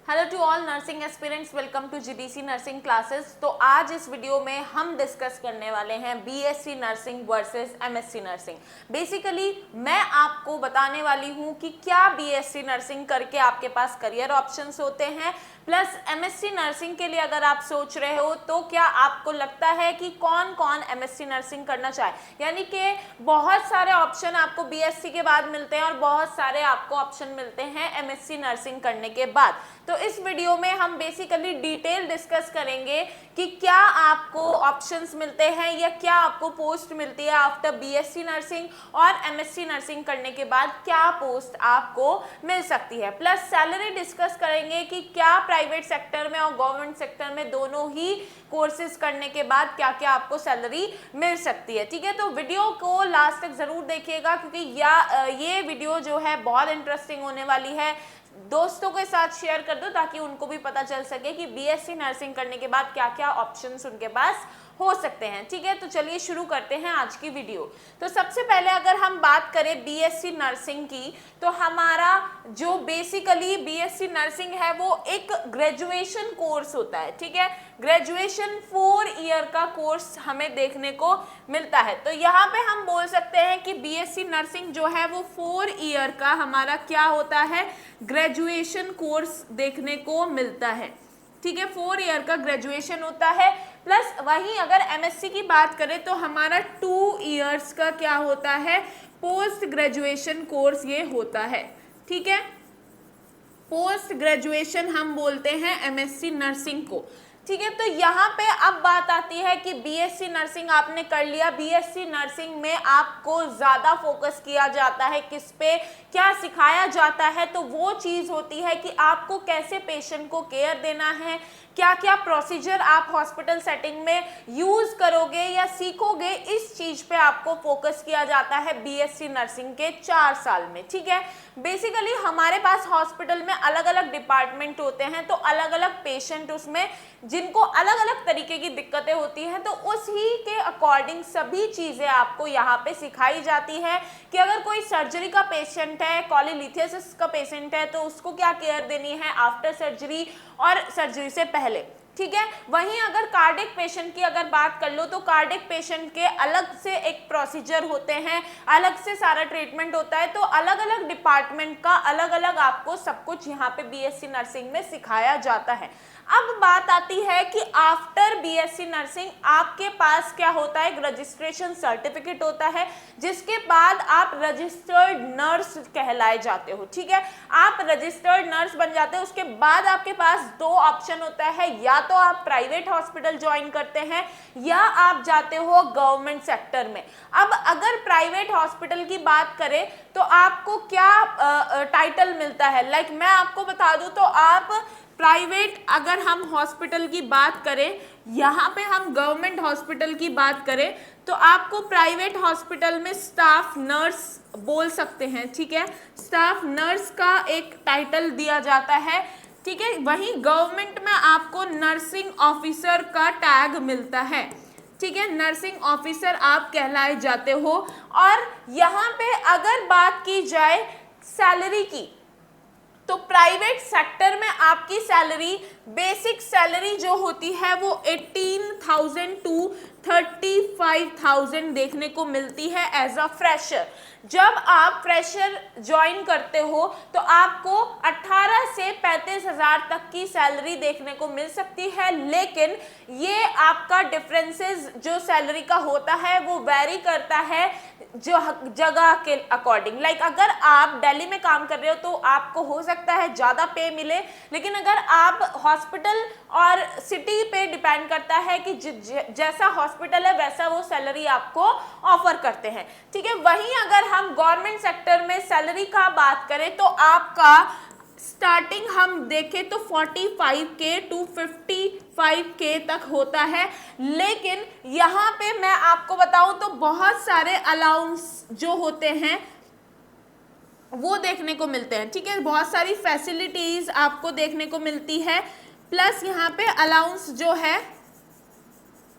Hello to all nursing aspirants, welcome to GBC nursing classes. तो आज इस video में हम डिस्कस करने वाले हैं BSc nursing versus MSc nursing. Basically मैं आपको बताने वाली हूं कि क्या बीएससी नर्सिंग करके आपके पास करियर ऑप्शंस होते हैं, प्लस एमएससी नर्सिंग के लिए अगर आप सोच रहे हो तो क्या आपको लगता है कि कौन कौन एमएससी नर्सिंग करना चाहे। यानी कि बहुत सारे ऑप्शन आपको बीएससी के बाद मिलते हैं और बहुत सारे आपको ऑप्शन मिलते हैं एमएससी नर्सिंग करने के बाद। तो इस वीडियो में हम बेसिकली डिटेल डिस्कस करेंगे कि क्या आपको ऑप्शंस मिलते हैं या क्या आपको पोस्ट मिलती है आफ्टर बीएससी नर्सिंग, और एमएससी नर्सिंग करने के बाद क्या पोस्ट आपको मिल सकती है। प्लस सैलरी डिस्कस करेंगे कि क्या प्राइवेट सेक्टर में और गवर्नमेंट सेक्टर में दोनों ही कोर्सेज करने के बाद क्या क्या आपको सैलरी मिल सकती है। ठीक है, तो वीडियो को लास्ट तक जरूर देखिएगा क्योंकि ये वीडियो जो है बहुत इंटरेस्टिंग होने वाली है। दोस्तों के साथ शेयर कर दो ताकि उनको भी पता चल सके कि बीएससी नर्सिंग करने के बाद क्या क्या ऑप्शंस उनके पास हो सकते हैं। ठीक है, तो चलिए शुरू करते हैं आज की वीडियो। तो सबसे पहले अगर हम बात करें बीएससी नर्सिंग की, तो हमारा जो बेसिकली बीएससी नर्सिंग है वो एक ग्रेजुएशन कोर्स होता है। ठीक है, ग्रेजुएशन 4 ईयर का कोर्स हमें देखने को मिलता है। तो यहाँ पे हम बोल सकते हैं कि बीएससी नर्सिंग जो है वो 4 ईयर का हमारा क्या होता है, ग्रेजुएशन कोर्स देखने को मिलता है। ठीक है, 4 ईयर का ग्रेजुएशन होता है। प्लस वहीं अगर एमएससी की बात करें तो हमारा 2 ईयर्स का क्या होता है, पोस्ट ग्रेजुएशन कोर्स ये होता है। ठीक है, पोस्ट ग्रेजुएशन हम बोलते हैं एमएससी नर्सिंग को। ठीक है, तो यहाँ पे अब बात आती है कि बीएससी नर्सिंग आपने कर लिया, बीएससी नर्सिंग में आपको ज्यादा फोकस किया जाता है किस पे, क्या सिखाया जाता है, तो वो चीज होती है कि आपको कैसे पेशेंट को केयर देना है, क्या क्या प्रोसीजर आप हॉस्पिटल सेटिंग में यूज करोगे या सीखोगे, इस चीज पे आपको फोकस किया जाता है बीएससी नर्सिंग के 4 साल में। ठीक है, बेसिकली हमारे पास हॉस्पिटल में अलग अलग डिपार्टमेंट होते हैं, तो अलग अलग पेशेंट उसमें जिनको अलग अलग तरीके की दिक्कतें होती हैं, तो उसी के अकॉर्डिंग सभी चीजें आपको यहाँ पे सिखाई जाती है कि अगर कोई सर्जरी का पेशेंट है, कॉलीलिथियासिस का पेशेंट है, तो उसको क्या केयर देनी है आफ्टर सर्जरी और सर्जरी से पहले। ठीक है, वहीं अगर कार्डिक पेशेंट की अगर बात कर लो तो कार्डिक पेशेंट के अलग से एक प्रोसीजर होते हैं, अलग से सारा ट्रीटमेंट होता है, तो अलग अलग डिपार्टमेंट का अलग अलग आपको सब कुछ यहाँ पे बीएससी नर्सिंग में सिखाया जाता है। अब बात आती है कि आफ्टर बीएससी नर्सिंग आपके पास क्या होता है, एक रजिस्ट्रेशन सर्टिफिकेट होता है जिसके बाद आप रजिस्टर्ड नर्स कहलाए जाते हो। ठीक है, आप रजिस्टर्ड नर्स बन जाते हो, उसके बाद आपके पास 2 ऑप्शन होता है, या तो आप प्राइवेट हॉस्पिटल ज्वाइन करते हैं या आप जाते हो गवर्नमेंट सेक्टर में। अब अगर प्राइवेट हॉस्पिटल की बात करें तो आपको क्या टाइटल मिलता है, लाइक मैं आपको बता दूं तो आप प्राइवेट अगर हम हॉस्पिटल की बात करें, यहाँ पे हम गवर्नमेंट हॉस्पिटल की बात करें तो आपको प्राइवेट हॉस्पिटल में स्टाफ नर्स बोल सकते हैं। ठीक है, स्टाफ नर्स का एक टाइटल दिया जाता है। ठीक है, वहीं गवर्नमेंट में आपको नर्सिंग ऑफिसर का टैग मिलता है। ठीक है, नर्सिंग ऑफिसर आप कहलाए जाते हो। और यहाँ पे अगर बात की जाए सैलरी की, तो प्राइवेट सेक्टर में आपकी सैलरी, बेसिक सैलरी जो होती है वो 18,000 टू 35,000 देखने को मिलती है एज अ फ्रेशर। जब आप फ्रेशर ज्वाइन करते हो तो आपको 18 से 35,000 तक की सैलरी देखने को मिल सकती है, लेकिन ये आपका डिफरेंसेस जो सैलरी का होता है वो वेरी करता है जो जगह के अकॉर्डिंग। लाइक अगर आप दिल्ली में काम कर रहे हो तो आपको हो सकता है ज़्यादा पे मिले, लेकिन अगर आप हॉस्पिटल और सिटी पे डिपेंड करता है कि जैसा हॉस्पिटल है वैसा वो सैलरी आपको ऑफर करते हैं। ठीक है, वहीं अगर हम गवर्नमेंट सेक्टर में सैलरी का बात करें तो आपका स्टार्टिंग हम देखें तो 45K टू 55K तक होता है, लेकिन यहाँ पे मैं आपको बताऊं तो बहुत सारे अलाउंस जो होते हैं वो देखने को मिलते हैं। ठीक है, बहुत सारी फैसिलिटीज आपको देखने को मिलती है, प्लस यहाँ पे अलाउंस जो है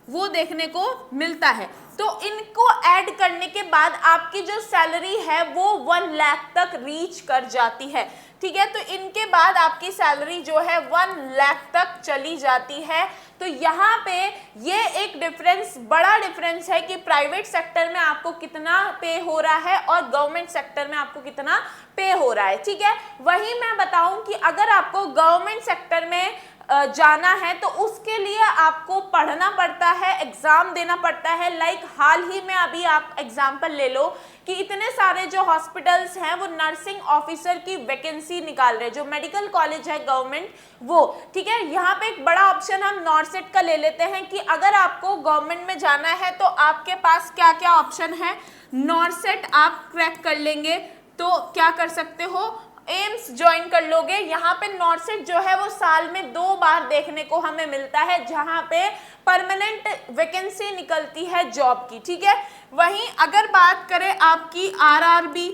वो देखने को मिलता है। तो इनको ऐड करने के बाद आपकी जो सैलरी है वो 1 लाख तक रीच कर जाती है। ठीक है। तो इनके बाद आपकी सैलरी जो है 1 लाख तक चली जाती है। तो यहाँ पे ये एक डिफरेंस, बड़ा डिफरेंस है कि प्राइवेट सेक्टर में आपको कितना पे हो रहा है और गवर्नमेंट सेक्टर में आपको कितना पे हो रहा है, ठीक है। वही मैं बताऊं कि अगर आपको गवर्नमेंट सेक्टर में जाना है तो उसके लिए आपको पढ़ना पड़ता है, एग्जाम देना पड़ता है। लाइक हाल ही में अभी आप एग्जाम्पल ले लो कि इतने सारे जो हॉस्पिटल्स हैं वो नर्सिंग ऑफिसर की वैकेंसी निकाल रहे हैं, जो मेडिकल कॉलेज है गवर्नमेंट वो, ठीक है। यहाँ पे एक बड़ा ऑप्शन हम नॉर्सेट का ले लेते हैं कि अगर आपको गवर्नमेंट में जाना है तो आपके पास क्या क्या ऑप्शन है। नॉर्सेट आप क्रैक कर लेंगे तो क्या कर सकते हो, एम्स ज्वाइन कर लोगे। यहाँ पे नॉर्सेट जो है वो साल में 2 बार देखने को हमें मिलता है, जहाँ पे परमानेंट वैकेंसी निकलती है जॉब की, ठीक है। वहीं अगर बात करें आपकी आरआरबी,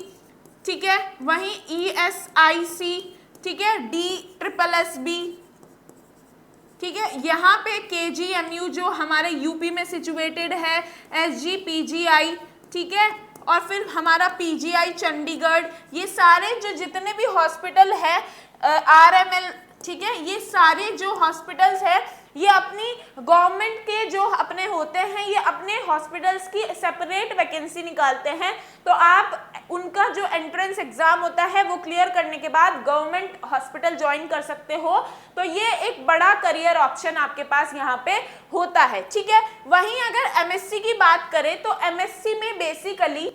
ठीक है, वहीं ईएसआईसी, ठीक है, DSSB, ठीक है, यहाँ पे KGMU जो हमारे यूपी में सिचुएटेड है, SGPGI, ठीक है, और फिर हमारा PGI चंडीगढ़, ये सारे जो जितने भी हॉस्पिटल है, RML, ठीक है, ये सारे जो हॉस्पिटल्स है ये अपनी गवर्नमेंट के जो अपने होते हैं, ये अपने हॉस्पिटल्स की सेपरेट वैकेंसी निकालते हैं। तो आप उनका जो एंट्रेंस एग्जाम होता है वो क्लियर करने के बाद गवर्नमेंट हॉस्पिटल ज्वाइन कर सकते हो। तो ये एक बड़ा करियर ऑप्शन आपके पास यहाँ पे होता है, ठीक है। वहीं अगर MSc की बात करें तो MSc में बेसिकली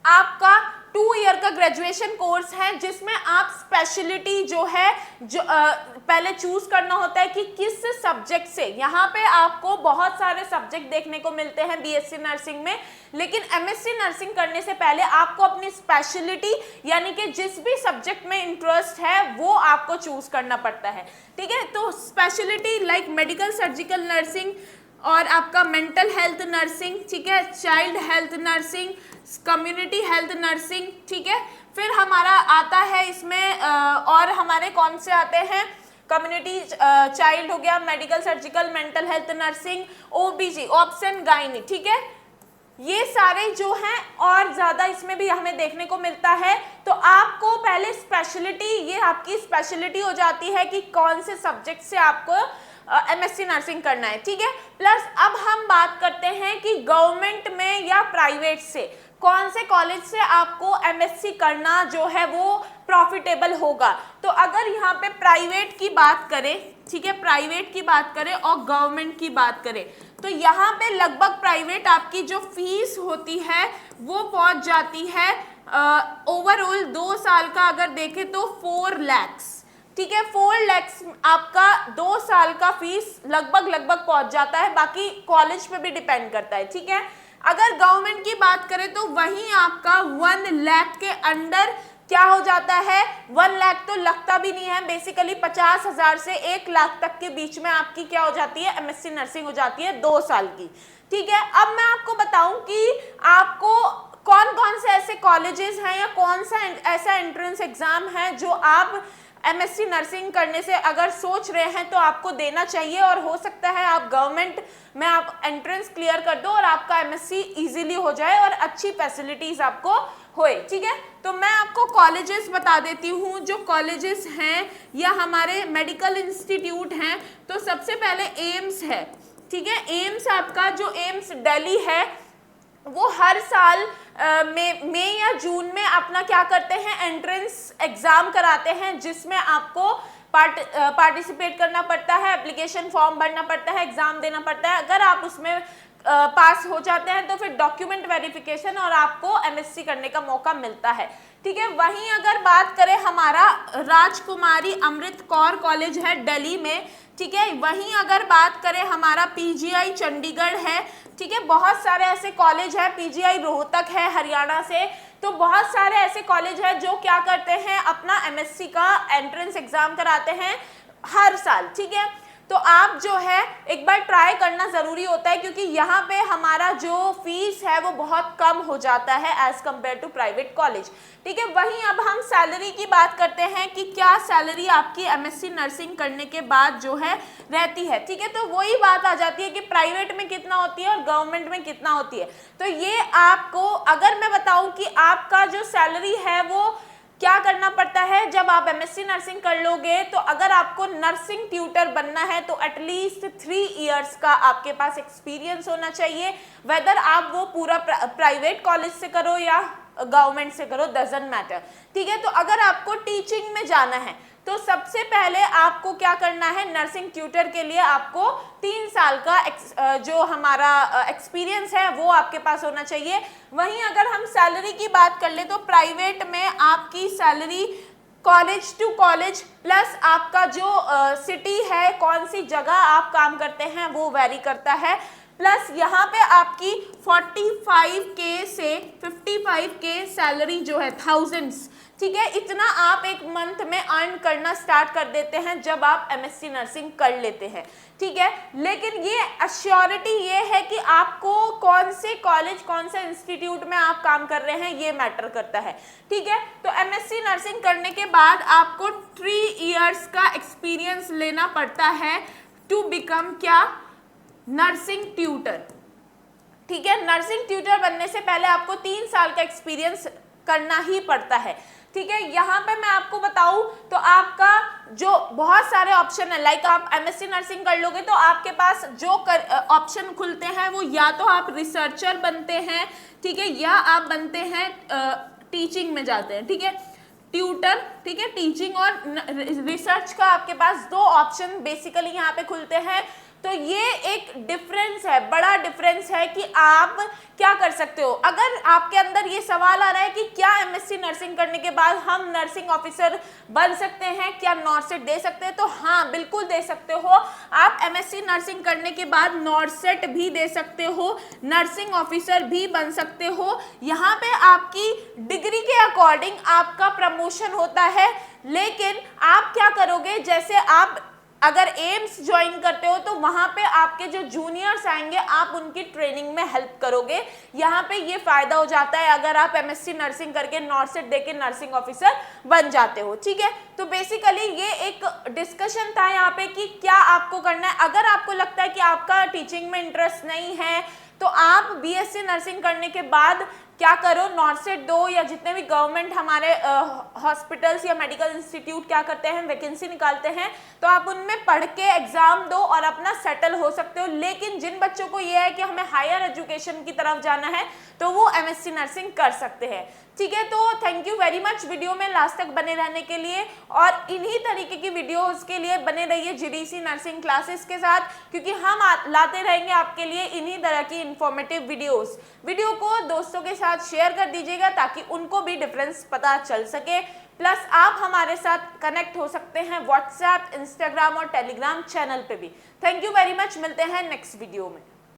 आपका 2 ईयर का ग्रेजुएशन कोर्स है, जिसमें आप स्पेशलिटी जो है जो पहले चूज करना होता है कि किस सब्जेक्ट से। यहाँ पे आपको बहुत सारे सब्जेक्ट देखने को मिलते हैं BSc नर्सिंग में, लेकिन MSc नर्सिंग करने से पहले आपको अपनी स्पेशलिटी यानी कि जिस भी सब्जेक्ट में इंटरेस्ट है वो आपको चूज करना पड़ता है, ठीक है। तो speciality like medical surgical nursing और आपका मेंटल हेल्थ नर्सिंग, ठीक है, child health nursing, community health nursing, ठीक है। फिर हमारा आता है इसमें और हमारे कौन से आते हैं, कम्युनिटी चाइल्ड हो गया, medical surgical, mental health nursing, OBG obs and gynae, ठीक है। ये सारे जो हैं और ज्यादा इसमें भी हमें देखने को मिलता है। तो आपको पहले स्पेशलिटी, ये आपकी स्पेशलिटी हो जाती है कि कौन से सब्जेक्ट से आपको MSc नर्सिंग करना है, ठीक है। प्लस अब हम बात करते हैं कि गवर्नमेंट में या प्राइवेट से कौन से कॉलेज से आपको MSc करना जो है वो प्रॉफिटेबल होगा। तो अगर यहाँ पे प्राइवेट की बात करें, ठीक है, प्राइवेट की बात करें और गवर्नमेंट की बात करें तो यहाँ पे लगभग प्राइवेट आपकी जो फीस होती है वो पहुंच जाती है ओवरऑल 2 साल का अगर देखें तो 4 लाख, ठीक है। 4 लाख आपका 2 साल का फीस लगभग पहुंच जाता है, बाकी कॉलेज पे भी डिपेंड करता है, ठीक है। अगर गवर्नमेंट की बात करें तो वहीं आपका 1 लाख के अंडर क्या हो जाता है, 1 लाख तो लगता भी नहीं है, बेसिकली 50,000 से 1 लाख तक के बीच में आपकी क्या हो जाती है, MSc नर्सिंग हो जाती है 2 साल की, ठीक है। अब मैं आपको बताऊं कि आपको कौन कौन से ऐसे कॉलेजेस हैं या कौन सा ऐसा एंट्रेंस एग्जाम है जो आप MSc नर्सिंग करने से अगर सोच रहे हैं तो आपको देना चाहिए, और हो सकता है आप गवर्नमेंट में आप एंट्रेंस क्लियर कर दो और आपका MSc इजीली हो जाए और अच्छी फैसिलिटीज आपको होए, ठीक है। तो मैं आपको कॉलेजेस बता देती हूँ जो कॉलेजेस हैं या हमारे मेडिकल इंस्टीट्यूट हैं। तो सबसे पहले एम्स है, ठीक है। एम्स आपका जो एम्स दिल्ली है वो हर साल मई या जून में अपना क्या करते हैं, एंट्रेंस एग्जाम कराते हैं, जिसमें आपको पार्टिसिपेट करना पड़ता है, एप्लीकेशन फॉर्म भरना पड़ता है, एग्जाम देना पड़ता है। अगर आप उसमें पास हो जाते हैं तो फिर डॉक्यूमेंट वेरिफिकेशन और आपको MSc करने का मौका मिलता है, ठीक है। वहीं अगर बात करें हमारा राजकुमारी अमृत कौर कॉलेज है दिल्ली में, ठीक है। वहीं अगर बात करें हमारा PGI चंडीगढ़ है, ठीक है। बहुत सारे ऐसे कॉलेज है, PGI रोहतक है हरियाणा से। तो बहुत सारे ऐसे कॉलेज है जो क्या करते हैं, अपना MSc का एंट्रेंस एग्जाम कराते हैं हर साल, ठीक है। तो आप जो है एक बार ट्राई करना ज़रूरी होता है, क्योंकि यहाँ पे हमारा जो फीस है वो बहुत कम हो जाता है as compare to private college, ठीक है। वहीं अब हम सैलरी की बात करते हैं कि क्या सैलरी आपकी MSc नर्सिंग करने के बाद जो है रहती है, ठीक है। तो वही बात आ जाती है कि प्राइवेट में कितना होती है और गवर्नमेंट में कितना होती है। तो ये आपको अगर मैं बताऊं कि आपका जो सैलरी है वो क्या करना पड़ता है जब आप एमएससी नर्सिंग कर लोगे, तो अगर आपको नर्सिंग ट्यूटर बनना है तो एटलीस्ट 3 इयर्स का आपके पास एक्सपीरियंस होना चाहिए, वेदर आप वो पूरा प्राइवेट कॉलेज से करो या गवर्नमेंट से करो, डजंट मैटर, ठीक है। तो अगर आपको टीचिंग में जाना है तो सबसे पहले आपको क्या करना है, नर्सिंग ट्यूटर के लिए आपको 3 साल का जो हमारा एक्सपीरियंस है वो आपके पास होना चाहिए। वहीं अगर हम सैलरी की बात कर ले तो प्राइवेट में आपकी salary college to college plus आपका जो सिटी है, कौन सी जगह आप काम करते हैं वो वेरी करता है, प्लस यहाँ पे आपकी 45K से 55K सैलरी जो है, थाउजेंड्स, ठीक है, इतना आप एक मंथ में अर्न करना स्टार्ट कर देते हैं जब आप एमएससी नर्सिंग कर लेते हैं, ठीक है। लेकिन ये अश्योरिटी ये है कि आपको कौन से कॉलेज, कौन से इंस्टीट्यूट में आप काम कर रहे हैं ये मैटर करता है, ठीक है। तो एमएससी नर्सिंग करने के बाद आपको 3 इयर्स का एक्सपीरियंस लेना पड़ता है टू बिकम क्या, नर्सिंग ट्यूटर, ठीक है। नर्सिंग ट्यूटर बनने से पहले आपको 3 साल का एक्सपीरियंस करना ही पड़ता है, ठीक है। यहाँ पे मैं आपको बताऊं तो आपका जो बहुत सारे ऑप्शन है, लाइक आप एमएससी नर्सिंग कर लोगे तो आपके पास जो ऑप्शन खुलते हैं वो या तो आप रिसर्चर बनते हैं, ठीक है, या आप बनते हैं टीचिंग में जाते हैं, ठीक है, ट्यूटर, ठीक है, टीचिंग और रिसर्च का आपके पास 2 ऑप्शन बेसिकली यहाँ पे खुलते हैं। तो ये एक डिफरेंस है, बड़ा डिफरेंस है कि आप क्या कर सकते हो। अगर आपके अंदर ये सवाल आ रहा है कि क्या एमएससी नर्सिंग करने के बाद हम नर्सिंग ऑफिसर बन सकते हैं, क्या नॉर्सेट दे सकते हैं, तो हाँ बिल्कुल दे सकते हो। आप एमएससी नर्सिंग करने के बाद नॉर्सेट भी दे सकते हो, नर्सिंग ऑफिसर भी बन सकते हो। यहाँ पे आपकी डिग्री के अकॉर्डिंग आपका प्रमोशन होता है, लेकिन आप क्या करोगे, जैसे आप अगर एम्स ज्वाइन करते हो तो वहां पे आपके जो जूनियर्स आएंगे आप उनकी ट्रेनिंग में हेल्प करोगे, यहाँ पे ये फायदा हो जाता है अगर आप एमएससी नर्सिंग करके नॉर्सेट देके नर्सिंग ऑफिसर बन जाते हो, ठीक है। तो बेसिकली ये एक डिस्कशन था यहाँ पे कि क्या आपको करना है। अगर आपको लगता है कि आपका टीचिंग में इंटरेस्ट नहीं है तो आप बीएससी नर्सिंग करने के बाद क्या करो, नॉर्सेट दो, या जितने भी गवर्नमेंट हमारे हॉस्पिटल्स या मेडिकल इंस्टीट्यूट क्या करते हैं, वैकेंसी निकालते हैं, तो आप उनमें पढ़ के एग्जाम दो और अपना सेटल हो सकते हो। लेकिन जिन बच्चों को ये है कि हमें हायर एजुकेशन की तरफ जाना है तो वो एमएससी नर्सिंग कर सकते हैं, ठीक है। तो thank you very much video में लास्ट तक बने रहने के लिए, और इन्हीं तरीके की वीडियोस के लिए बने रहिए जीडीसी नर्सिंग क्लासेस के साथ, क्योंकि हम लाते रहेंगे आपके लिए इन्हीं तरह की इंफॉर्मेटिव वीडियोस। वीडियो को दोस्तों के साथ शेयर कर दीजिएगा ताकि उनको भी डिफरेंस पता चल सके। प्लस आप हमारे साथ कनेक्ट हो सकते हैं व्हाट्सएप, इंस्टाग्राम और टेलीग्राम चैनल पे भी। थैंक यू वेरी मच, मिलते हैं नेक्स्ट वीडियो में।